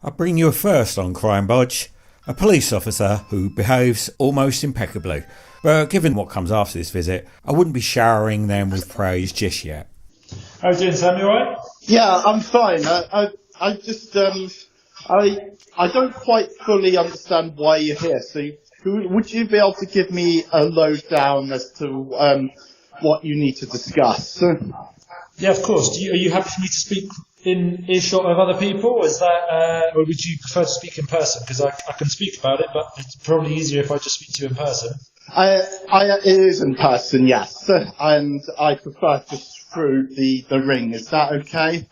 I bring you a first on CRIMEBODGE, a police officer who behaves almost impeccably, but given what comes after this visit, I wouldn't be showering them with praise just yet. How are you doing, Sam? You alright? Yeah, I'm fine. I just I don't quite fully understand why you're here. So, would you be able to give me a lowdown as to what you need to discuss? Yeah, of course. Are you happy for me to speak in earshot of other people? Is that, or would you prefer to speak in person? Because I can speak about it, but it's probably easier if I just speak to you in person. It is in person, yes, and I prefer just through the ring. Is that okay?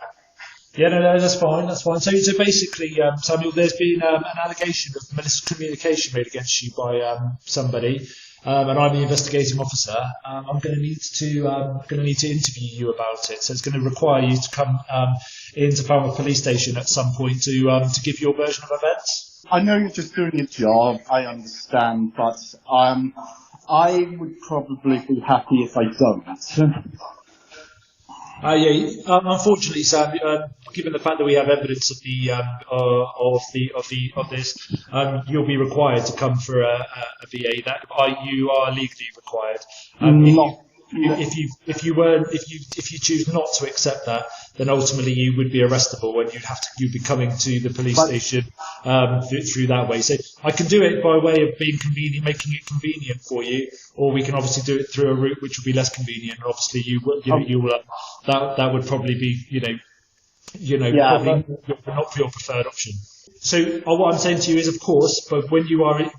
Yeah, no, that's fine. That's fine. So basically, Samuel, there's been an allegation of malicious communication made against you by somebody, and I'm the investigating officer. I'm going to need to interview you about it. So it's going to require you to come into Falmouth Police Station at some point to give your version of events. I know you're just doing your job. I understand, but I would probably be happy if I don't. Unfortunately, Sam, given the fact that we have evidence of this, you'll be required to come for a VA. You are legally required. If you choose not to accept that, then ultimately you would be arrestable, and you'd be coming to the police station through that way. So I can do it by way of being convenient, making it convenient for you, or we can obviously do it through a route which would be less convenient. Obviously, that would probably be probably not your preferred option. So what I'm saying to you is, of course, but when you are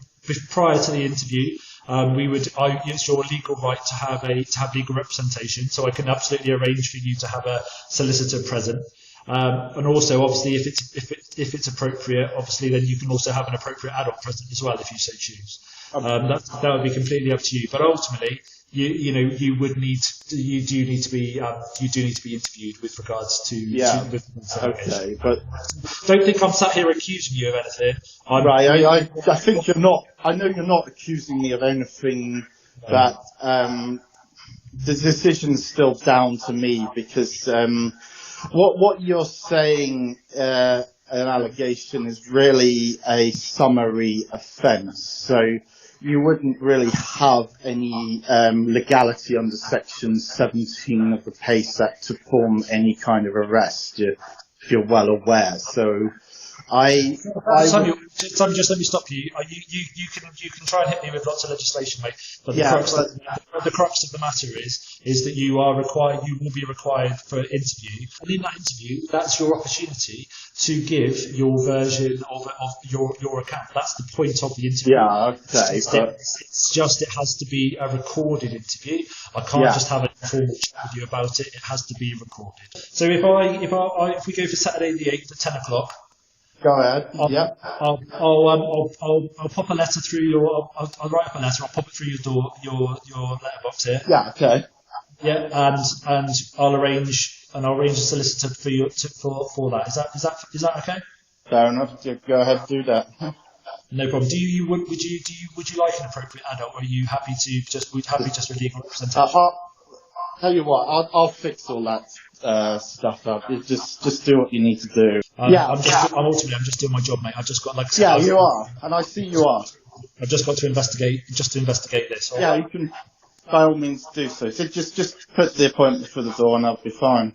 prior to the interview, it's your legal right to have legal representation. So I can absolutely arrange for you to have a solicitor present. And also, obviously, if it's appropriate, obviously, then you can also have an appropriate adult present as well, if you so choose. That would be completely up to you. But ultimately, you do need to be interviewed with regards to. Yeah. Okay, but don't think I'm sat here accusing you of anything. I think you're not. I know you're not accusing me of anything. That the decision's still down to me, because what you're saying, an allegation, is really a summary offence. So you wouldn't really have any legality under Section 17 of the PACE Act to form any kind of arrest, if you're well aware. So Samuel, just let me stop you. You can try and hit me with lots of legislation, mate. But the crux of the matter is that you will be required for an interview, and in that interview, that's your opportunity to give your version of your account. That's the point of the interview. Yeah, okay. It's just it has to be a recorded interview. I can't just have an informal chat with you about it. It has to be recorded. So if we go for Saturday the 8th at 10 o'clock. Go ahead. I'll pop a letter through I'll write up a letter. I'll pop it through your letterbox here. Yeah. Okay. Yeah, and I'll arrange a solicitor for you for that. Is that okay? Fair enough. Go ahead, do that. No problem. Would you like an appropriate adult, or are you happy just with legal representation? Tell you what, I'll fix all that stuff up. You just do what you need to do. I'm just doing my job, mate. I've just got you are, and I see you are. I've just got to investigate this. Yeah, you can by all means do so. So just put the appointment for the door, and I'll be fine.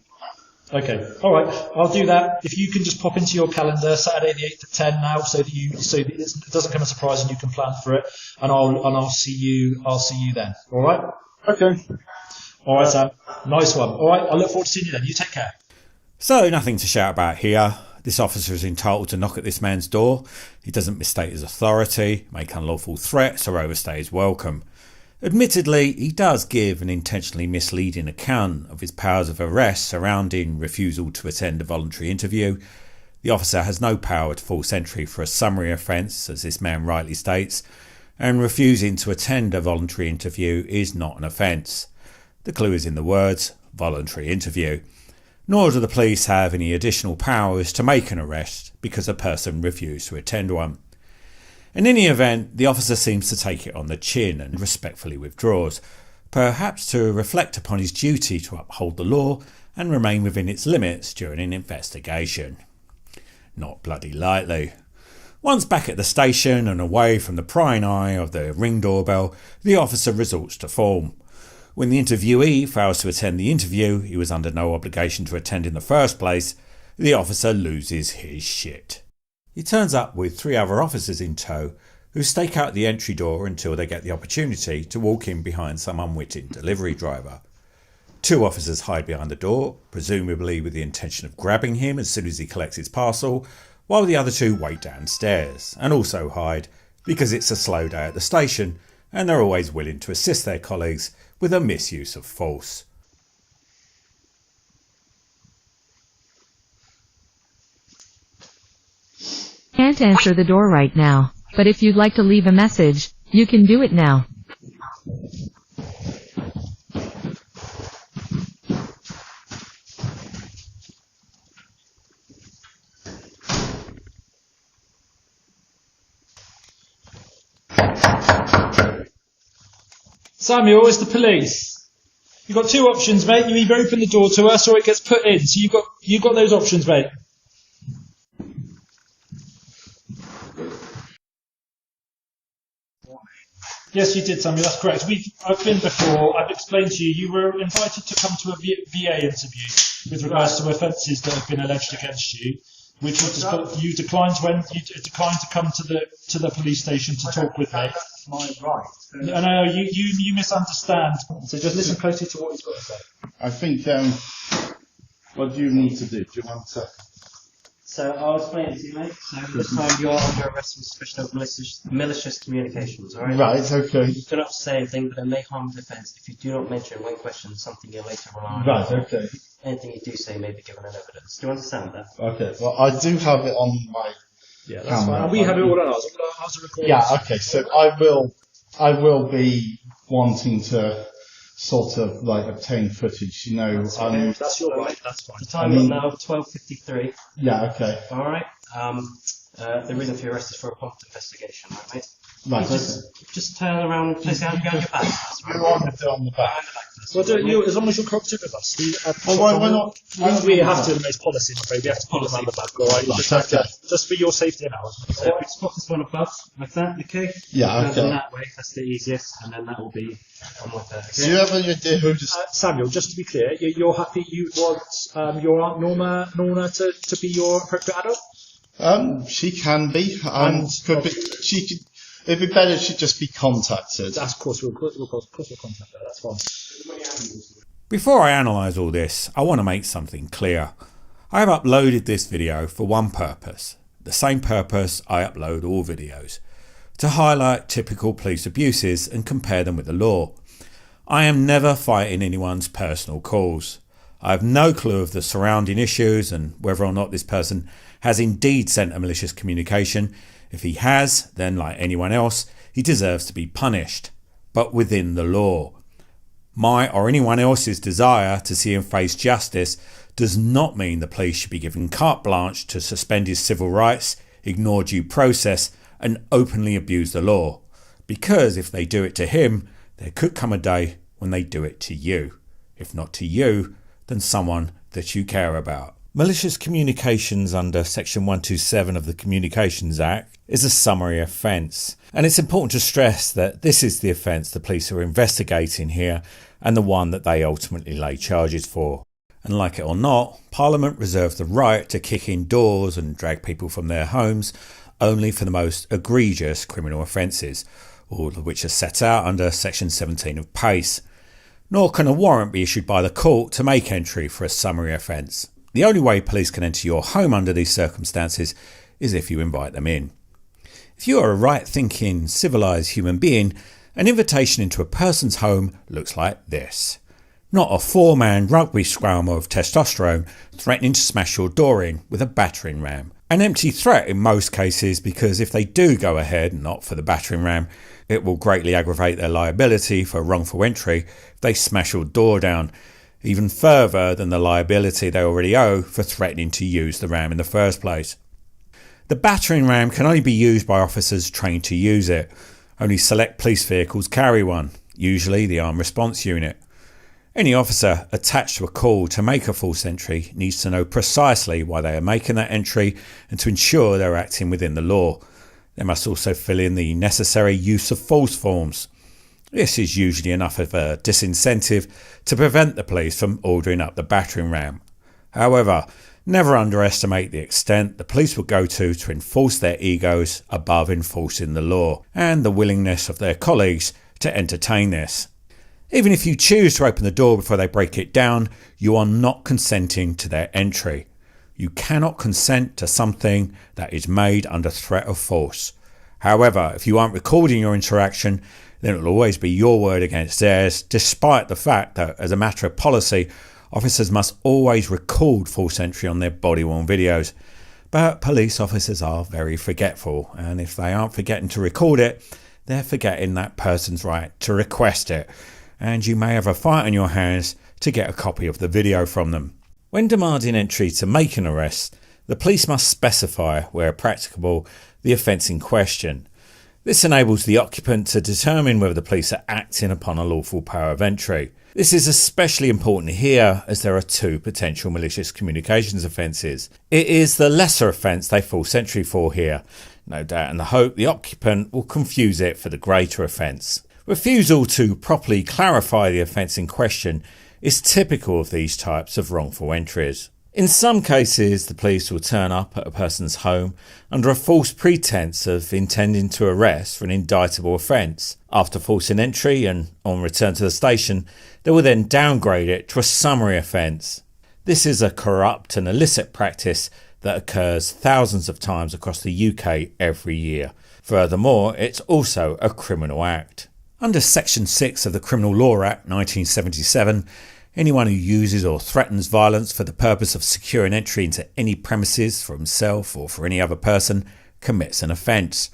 Okay, all right. I'll do that. If you can just pop into your calendar Saturday the 8th at 10 now, so that it doesn't come as a surprise and you can plan for it. And I'll see you then. All right. Okay. All right, Sam. Nice one. All right. I look forward to seeing you then. You take care. So nothing to shout about here. This officer is entitled to knock at this man's door. He doesn't misstate his authority, make unlawful threats, or overstay his welcome. Admittedly, he does give an intentionally misleading account of his powers of arrest surrounding refusal to attend a voluntary interview. The officer has no power to force entry for a summary offence, as this man rightly states, and refusing to attend a voluntary interview is not an offence. The clue is in the words voluntary interview. Nor do the police have any additional powers to make an arrest because a person refused to attend one. In any event, the officer seems to take it on the chin and respectfully withdraws, perhaps to reflect upon his duty to uphold the law and remain within its limits during an investigation. not bloody lightly. Once back at the station and away from the prying eye of the ring doorbell, the officer resorts to form. When the interviewee fails to attend the interview he was under no obligation to attend in the first place, the officer loses his shit. He turns up with 3 other officers in tow who stake out the entry door until they get the opportunity to walk in behind some unwitting delivery driver. 2 officers hide behind the door, presumably with the intention of grabbing him as soon as he collects his parcel, while the other 2 wait downstairs and also hide because it's a slow day at the station and they're always willing to assist their colleagues with a misuse of force. Can't answer the door right now, but if you'd like to leave a message, you can do it now. Samuel, it's the police. You've got 2 options, mate. You either open the door to us or it gets put in. So you've got those options, mate. Yes, you did, Samuel. That's correct. I've been before. I've explained to you. You were invited to come to a VA interview with regards to offences that have been alleged against you, which was you declined to come to the police station to talk with me. My right. No, you misunderstand. So just listen closely to what he's got to say. I think, what do you need to do? Do you want to... So I'll explain it to you, mate. So this time you're under arrest with suspicion of malicious communications, alright? Right, okay. You do not say anything, but it may harm defence if you do not mention when questioned something you later rely on. Right, okay. Anything you do say may be given in evidence. Do you understand that? Okay, well, I do have it on my that's camera. fine. And we have it all on ours. Ours are recorded. Yeah, okay, so I will be wanting to sort of like obtain footage, you know. That's your right. That's fine. The time is now 12:53. Yeah, okay. All right. The reason for your arrest is for a prompt investigation, right, mate? Right. Just turn around, place your hand behind your back. You want it on the back. Well, as long as you're cooperative with us. Why not? We have to, as policy, I'm afraid. We have to pull them around the back, all right? Just for your safety and ours. So we spot this one above, like that, okay? Yeah, okay. Go that way, that's the easiest, and then that will be on with that. Okay? Do you have any idea who just... Samuel, just to be clear, you're happy you want your Aunt Norma to be your appropriate adult? She can be, it'd be better if she'd just be contacted. Of course we'll contact her, that's fine. Before I analyse all this, I want to make something clear. I have uploaded this video for one purpose, the same purpose I upload all videos, to highlight typical police abuses and compare them with the law. I am never fighting anyone's personal cause. I have no clue of the surrounding issues and whether or not this person has indeed sent a malicious communication. If he has, then like anyone else, he deserves to be punished, but within the law. My or anyone else's desire to see him face justice does not mean the police should be given carte blanche to suspend his civil rights, ignore due process and openly abuse the law. Because if they do it to him, there could come a day when they do it to you. If not to you, then someone that you care about. Malicious communications under Section 127 of the Communications Act is a summary offence, and it's important to stress that this is the offence the police are investigating here and the one that they ultimately lay charges for. And like it or not, Parliament reserves the right to kick in doors and drag people from their homes only for the most egregious criminal offences, all of which are set out under Section 17 of PACE. Nor can a warrant be issued by the court to make entry for a summary offence. The only way police can enter your home under these circumstances is if you invite them in. If you are a right-thinking, civilised human being, an invitation into a person's home looks like this. Not a 4-man rugby scrum of testosterone threatening to smash your door in with a battering ram. An empty threat in most cases, because if they do go ahead and opt for the battering ram, it will greatly aggravate their liability for wrongful entry if they smash your door down, even further than the liability they already owe for threatening to use the ram in the first place. The battering ram can only be used by officers trained to use it. Only select police vehicles carry one, usually the armed response unit. Any officer attached to a call to make a false entry needs to know precisely why they are making that entry and to ensure they're acting within the law. They must also fill in the necessary use of false forms. This is usually enough of a disincentive to prevent the police from ordering up the battering ram. However, never underestimate the extent the police will go to enforce their egos above enforcing the law, and the willingness of their colleagues to entertain this. Even if you choose to open the door before they break it down, you are not consenting to their entry. You cannot consent to something that is made under threat of force. However, if you aren't recording your interaction, then it will always be your word against theirs, despite the fact that, as a matter of policy, officers must always record false entry on their body-worn videos. But police officers are very forgetful, and if they aren't forgetting to record it, they're forgetting that person's right to request it, and you may have a fight on your hands to get a copy of the video from them. When demanding entry to make an arrest, the police must specify, where practicable, the offence in question. This enables the occupant to determine whether the police are acting upon a lawful power of entry. This is especially important here as there are two potential malicious communications offences. It is the lesser offence they false entry for here, no doubt in the hope the occupant will confuse it for the greater offence. Refusal to properly clarify the offence in question is typical of these types of wrongful entries. In some cases, the police will turn up at a person's home under a false pretense of intending to arrest for an indictable offence. After forcing entry and on return to the station, they will then downgrade it to a summary offence. This is a corrupt and illicit practice that occurs thousands of times across the UK every year. Furthermore, it's also a criminal act. Under Section 6 of the Criminal Law Act 1977, anyone who uses or threatens violence for the purpose of securing entry into any premises for himself or for any other person commits an offence.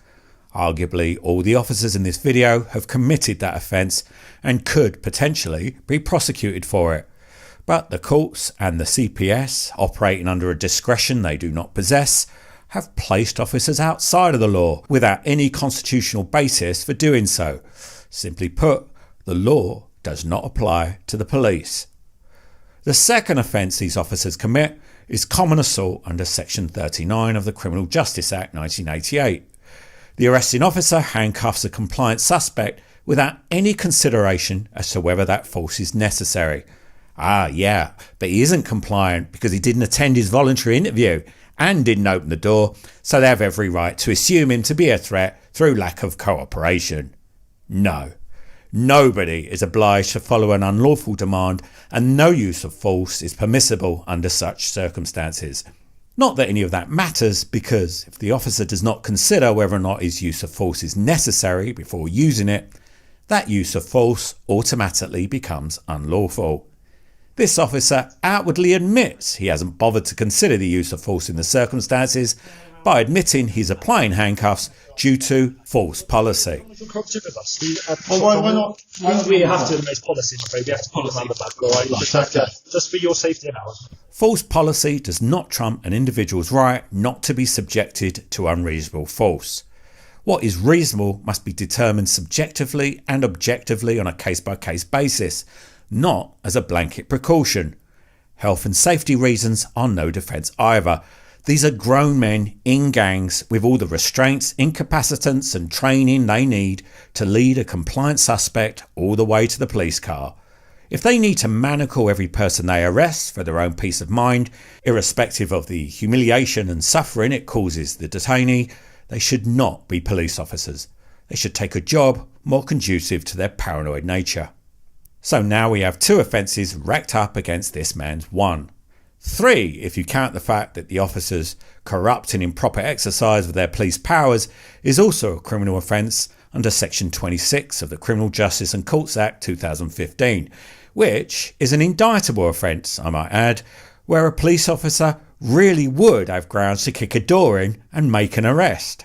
Arguably, all the officers in this video have committed that offence and could potentially be prosecuted for it. But the courts and the CPS, operating under a discretion they do not possess, have placed officers outside of the law without any constitutional basis for doing so. Simply put, the law does not apply to the police. The second offence these officers commit is common assault under Section 39 of the Criminal Justice Act 1988. The arresting officer handcuffs a compliant suspect without any consideration as to whether that force is necessary. But he isn't compliant because he didn't attend his voluntary interview and didn't open the door, so they have every right to assume him to be a threat through lack of cooperation. No. Nobody is obliged to follow an unlawful demand, and no use of force is permissible under such circumstances. Not that any of that matters, because if the officer does not consider whether or not his use of force is necessary before using it, that use of force automatically becomes unlawful. This officer outwardly admits he hasn't bothered to consider the use of force in the circumstances by admitting he's applying handcuffs due to false policy. Why not? We have to make policy, I'm afraid. We have to put them on the back, all right? Just for your safety and ours. False policy does not trump an individual's right not to be subjected to unreasonable force. What is reasonable must be determined subjectively and objectively on a case-by-case basis, not as a blanket precaution. Health and safety reasons are no defence either. These are grown men in gangs with all the restraints, incapacitants and training they need to lead a compliant suspect all the way to the police car. If they need to manacle every person they arrest for their own peace of mind, irrespective of the humiliation and suffering it causes the detainee, they should not be police officers. They should take a job more conducive to their paranoid nature. So now we have 2 offences racked up against this man's 1. 3, if you count the fact that the officer's corrupt and improper exercise of their police powers is also a criminal offence under Section 26 of the Criminal Justice and Courts Act 2015, which is an indictable offence, I might add, where a police officer really would have grounds to kick a door in and make an arrest.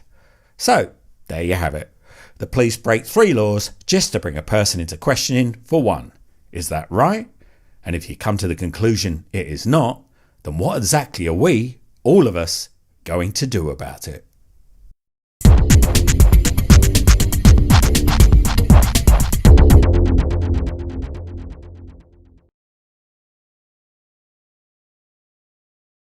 So, there you have it. The police break 3 laws just to bring a person into questioning for 1. Is that right? And if you come to the conclusion it is not, then what exactly are we, all of us, going to do about it?